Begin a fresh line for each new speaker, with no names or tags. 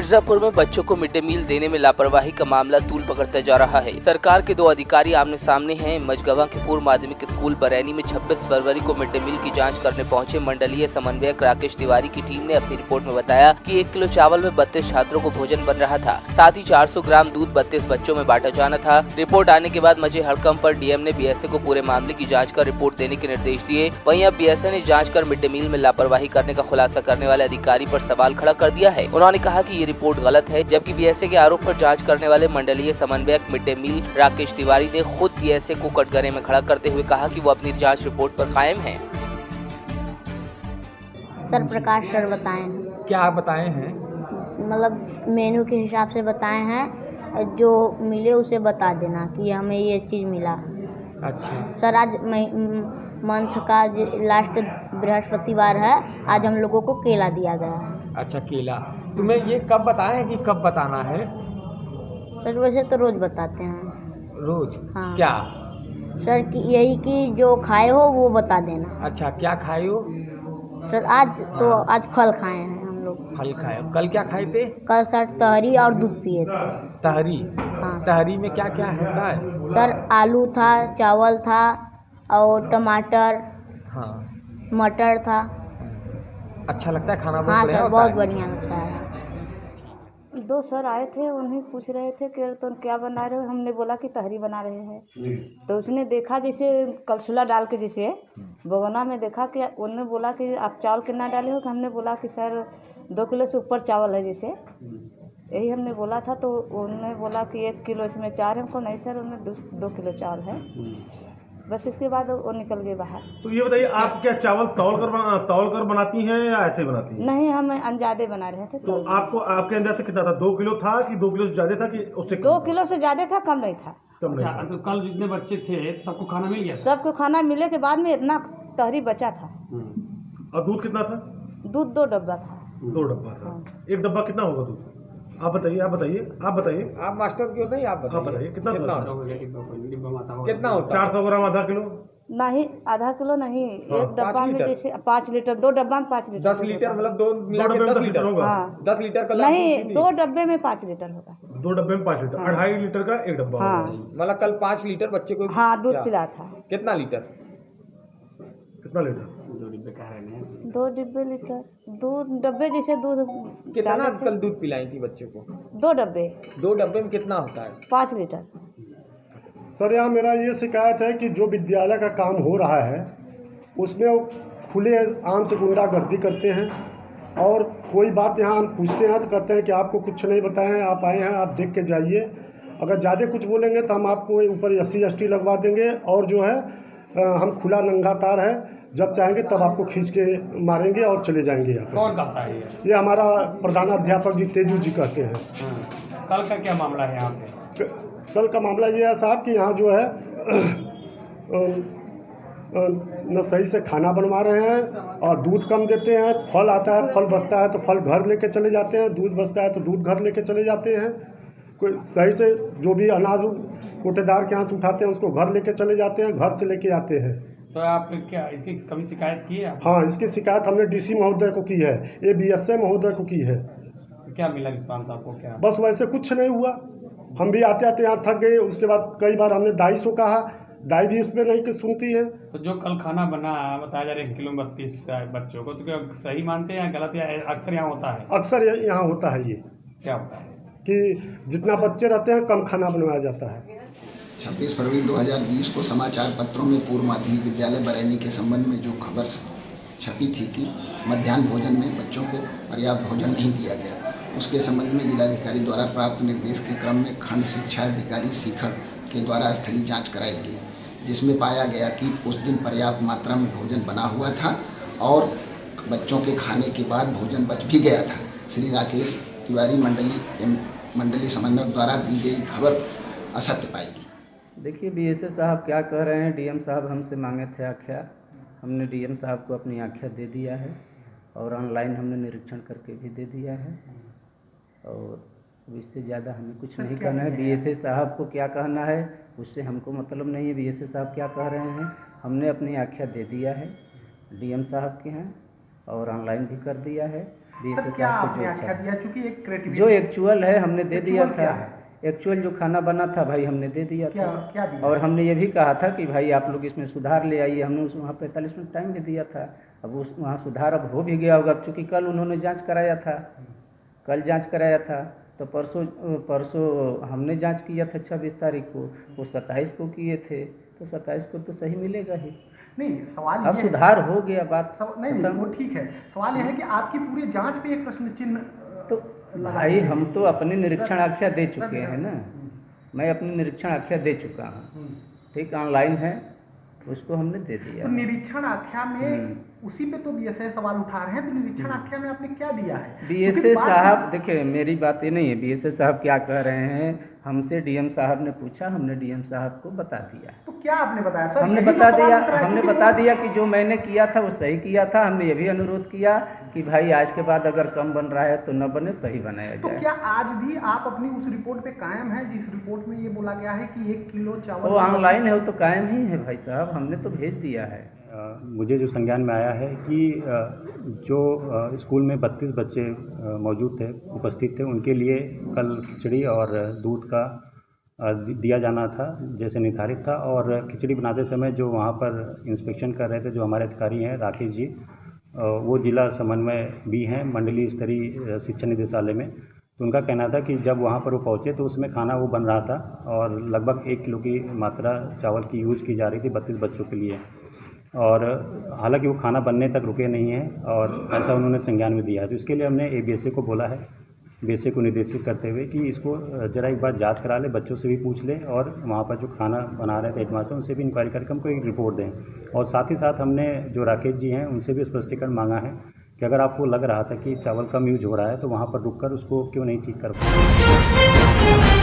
मिर्जापुर में बच्चों को मिड डे मील देने में लापरवाही का मामला तूल पकड़ता जा रहा है। सरकार के दो अधिकारी आमने सामने हैं। मझगवां के पूर्व माध्यमिक स्कूल बरैनी में 26 फरवरी को मिड डे मील की जांच करने पहुंचे मंडलीय समन्वयक राकेश तिवारी की टीम ने अपनी रिपोर्ट में बताया कि 1 किलो चावल में 32 छात्रों को भोजन बन रहा था। साथ ही 400 ग्राम दूध 32 बच्चों में बांटा जाना था। रिपोर्ट आने के बाद मचे हड़कंप पर डीएम ने बीएसए को पूरे मामले की जाँच कर रिपोर्ट देने के निर्देश दिए। वहीं अब बीएसए ने जाँच कर मिड डे मील में लापरवाही करने का खुलासा करने वाले अधिकारी पर सवाल खड़ा कर दिया है। उन्होंने कहा कि ये रिपोर्ट गलत है, जबकि बीएसए के आरोप पर जांच करने वाले मंडलीय समन्वयक mid day meal Rakesh Tiwari ने खुद बीएसए को कटघरे में खड़ा करते हुए कहा कि वो अपनी जांच रिपोर्ट पर कायम हैं।
सर प्रकाश सर बताए हैं।
क्या बताए हैं?
मतलब मेनू के हिसाब से बताए हैं, जो मिले उसे बता देना कि हमें ये चीज़ मिला।
अच्छा
सर आज मंथ का लास्ट बृहस्पतिवार है, आज हम लोगों को केला दिया गया है।
अच्छा केला। तुम्हें ये कब बताया है कि कब बताना है?
सर वैसे तो रोज बताते हैं।
रोज?
हाँ।
क्या
सर कि यही कि जो खाए हो वो बता देना।
अच्छा क्या खाए हो?
सर आज फल खाए हैं हम लोग।
फल खाए हो। कल क्या खाए थे?
कल सर तहरी और दूध पिए थे।
तहरी?
हाँ।
तहरी में क्या क्या होता है?
सर आलू था, चावल था और टमाटर,
हाँ
मटर था।
अच्छा लगता है खाना?
हाँ
बढ़िया
सर
होता
बहुत
है?
बढ़िया लगता है।
दो सर आए थे, उन्हें पूछ रहे थे कि तुम क्या बना रहे हो। हमने बोला कि तहरी बना रहे हैं। तो उसने देखा जैसे कलछुला डाल के जैसे भगोना में देखा कि उन्होंने बोला कि आप चावल कितना डाले हो। हमने बोला कि सर 2 किलो से ऊपर चावल है जैसे, यही हमने बोला था। तो उन्होंने बोला कि 1 किलो इसमें 4 है। हमको नहीं सर उनमें 2 किलो चावल है। बस इसके बाद वो निकल गए बाहर।
तो ये बताइए, आप क्या चावल तौल कर बनाती हैं या ऐसे बनाती हैं?
नहीं, हम अंदाजे बना रहे थे।
तो आपको आपके अंदाज से कितना था? 2 किलो था कि 2 किलो से ज्यादा था कि उससे
2 किलो से ज़्यादा था, कम नहीं था।
कम नहीं
अच्छा,
था?
तो कल जितने बच्चे थे सबको खाना मिल गया?
सबको खाना मिले के बाद में इतना तहरी बचा था।
और दूध कितना था?
दूध 2 डब्बा था।
2 डब्बा था। एक डब्बा कितना होगा दूध? आप बताइए।
आप मास्टर क्यों नहीं? आप
बताइए कितना
कितना
होता
होता
है?
कितना होता है?
400 ग्राम, आधा किलो?
नहीं, आधा किलो नहीं,
हाँ,
एक डब्बा
5
में
लीटर?
जैसे 5 लीटर, 2 डब्बा में 5 लीटर।
10 लीटर मतलब 2 मिला के
डब्बे में
10
10 लीटर
लीटर
होगा?
हाँ।
10 लीटर का
नहीं,
लाभ
2 डब्बे में 5 लीटर होगा।
2 डब्बे में 5 लीटर, 2.5 लीटर का एक डब्बा
हाँ।
होगा।
मतलब कल 5 लीटर बच्चे को
हाँ दूध
क्या?
पिला था।
कितना लीटर?
कितना लीटर?
2 डिब्बे लीटर दूध, डब्बे जैसे दूध
कितना
डाले थे।
कल दूध पिलाई थी बच्चे को?
2 डब्बे
2 डब्बे में कितना होता है?
5 लीटर।
सर यहाँ मेरा ये शिकायत है कि जो विद्यालय का काम हो रहा है उसमें वो खुले आम से गुंडागर्दी करते हैं, और कोई बात यहाँ हम पूछते हैं तो कहते हैं कि आपको कुछ नहीं बताएं, आप आए हैं आप देख के जाइए। अगर ज़्यादा कुछ बोलेंगे तो हम आपको ऊपर SC/ST लगवा देंगे, और जो है हम खुला नंगा तार है, जब चाहेंगे तब आपको खींच के मारेंगे और चले जाएंगे यहाँ पे।
कौन कहता है
ये हमारा प्रधानाध्यापक जी तेजू जी कहते हैं।
कल का क्या मामला है यहाँ पे?
कल का मामला ये है साहब कि यहाँ जो है न सही से खाना बनवा रहे हैं और दूध कम देते हैं। फल आता है, फल बचता है तो फल घर लेके चले जाते हैं, दूध बचता है तो दूध घर लेके चले जाते हैं। कोई सही से जो भी अनाज कोटेदार के यहाँ से उठाते हैं उसको घर लेके चले जाते हैं, घर से लेके आते हैं।
तो आप क्या इसकी कभी शिकायत की है?
हाँ, इसकी शिकायत हमने DC महोदय को की है, ये BSA महोदय को की है।
तो क्या मिला रिस्पांस आपको? क्या
बस वैसे कुछ नहीं हुआ। हम भी आते आते यहाँ थक गए। उसके बाद कई बार हमने दाई से कहा, दाई भी इसमें नहीं कुछ सुनती है।
तो जो कल खाना बना बताया जा रहा है 1 किलो में 32 बच्चों को, तो क्या सही मानते हैं या गलत, या अक्सर यहाँ होता है?
अक्सर यहाँ होता है ये
क्या होता है
कि जितना बच्चे रहते हैं कम खाना बनवाया जाता है।
26 फरवरी 2020 को समाचार पत्रों में पूर्व माध्यमिक विद्यालय बरैनी के संबंध में जो खबर छपी थी कि मध्याह्न भोजन में बच्चों को पर्याप्त भोजन नहीं दिया गया, उसके संबंध में जिलाधिकारी द्वारा प्राप्त निर्देश के क्रम में खंड शिक्षा अधिकारी सीखर के द्वारा स्थलीय जांच कराई गई, जिसमें पाया गया कि उस दिन पर्याप्त मात्रा में भोजन बना हुआ था और बच्चों के खाने के बाद भोजन बच भी गया था। श्री राकेश तिवारी मंडली समन्वयक द्वारा दी गई खबर असत्य पाई गई।
देखिए BSA साहब क्या कह रहे हैं, DM साहब हमसे मांगे थे आख्या, हमने DM साहब को अपनी आख्या दे दिया है और ऑनलाइन हमने निरीक्षण करके भी दे दिया है, और इससे ज़्यादा हमें कुछ नहीं कहना है। BSA साहब को क्या कहना है उससे हमको मतलब नहीं है। BSA साहब क्या कह रहे हैं, हमने अपनी आख्या दे दिया है, DM साहब के हैं और ऑनलाइन भी कर दिया है। BSS
क्या
साहब को
आपने
जो
आख्या
अच्छा
दिया, चूंकि एक क्रिएटिविटी
जो एक्चुअल है हमने दे दिया
Actual क्या
था।
है?
एक्चुअल जो खाना बना था भाई हमने दे दिया
क्या
था।
क्या दिया?
और हमने ये भी कहा था कि भाई आप लोग इसमें सुधार ले आइए। हमने उस वहाँ 45 मिनट टाइम भी दिया था। अब उस वहाँ सुधार अब हो भी गया होगा, चूँकि कल उन्होंने जांच कराया था। कल जांच कराया था तो परसों हमने जांच किया था 26 तारीख को, वो 27 को किए थे, तो 27 को तो सही मिलेगा ही।
नहीं, सवाल
अब
ये है,
सुधार हो गया बात
नहीं वो ठीक है। सवाल यह है कि आपकी पूरी जांच पे एक प्रश्न चिन्ह
तो भाई हम तो अपने निरीक्षण आख्या दे चुके हैं ना। मैं अपनी निरीक्षण आख्या दे चुका हूँ, ठीक, ऑनलाइन है, उसको हमने दे दिया।
तो निरीक्षण आख्या में उसी पे तो BSS सवाल उठा रहे हैं, तो निरीक्षण आख्या में आपने क्या दिया है?
BSS साहब देखिए, मेरी बात ये नहीं है BSS साहब क्या कह रहे हैं। हमसे DM साहब ने पूछा, हमने DM साहब को बता दिया।
तो क्या आपने बताया सर?
हमने
यही तो
बता
सवाल
दिया,
उठ रहा है,
हमने
क्योंकि
बता दिया कि जो मैंने किया था वो सही किया था। हमने ये भी अनुरोध किया कि भाई आज के बाद अगर कम बन रहा है तो न बने, सही बनाया
तो
जाए।
क्या आज भी आप अपनी उस रिपोर्ट पे कायम है जिस रिपोर्ट में ये बोला गया है कि 1 किलो चावल
वो ऑनलाइन है, वो तो कायम ही है भाई साहब, हमने तो भेज दिया है।
मुझे जो संज्ञान में आया है कि जो स्कूल में 32 बच्चे मौजूद थे, उपस्थित थे, उनके लिए कल खिचड़ी और दूध का दिया जाना था जैसे निर्धारित था। और खिचड़ी बनाते समय जो वहाँ पर इंस्पेक्शन कर रहे थे जो हमारे अधिकारी हैं राकेश जी, वो जिला समन्वय भी हैं मंडलीय स्तरीय शिक्षा निदेशालय में। तो उनका कहना था कि जब वहाँ पर वो पहुँचे तो उसमें खाना वो बन रहा था और लगभग 1 किलो की मात्रा चावल की यूज़ की जा रही थी 32 बच्चों के लिए। और हालांकि वो खाना बनने तक रुके नहीं हैं और ऐसा उन्होंने संज्ञान में दिया है। तो इसके लिए हमने BSA को बोला है, BSA को निर्देशित करते हुए कि इसको ज़रा एक बार जांच करा ले, बच्चों से भी पूछ ले और वहाँ पर जो खाना बना रहे थे हेडमास्टर उनसे भी इंक्वायरी करके हमको एक रिपोर्ट दें। और साथ ही साथ हमने जो राकेश जी हैं उनसे भी स्पष्टीकरण मांगा है कि अगर आपको लग रहा था कि चावल कम यूज हो रहा है तो वहाँ पर रुक कर उसको क्यों नहीं ठीक कर पाए।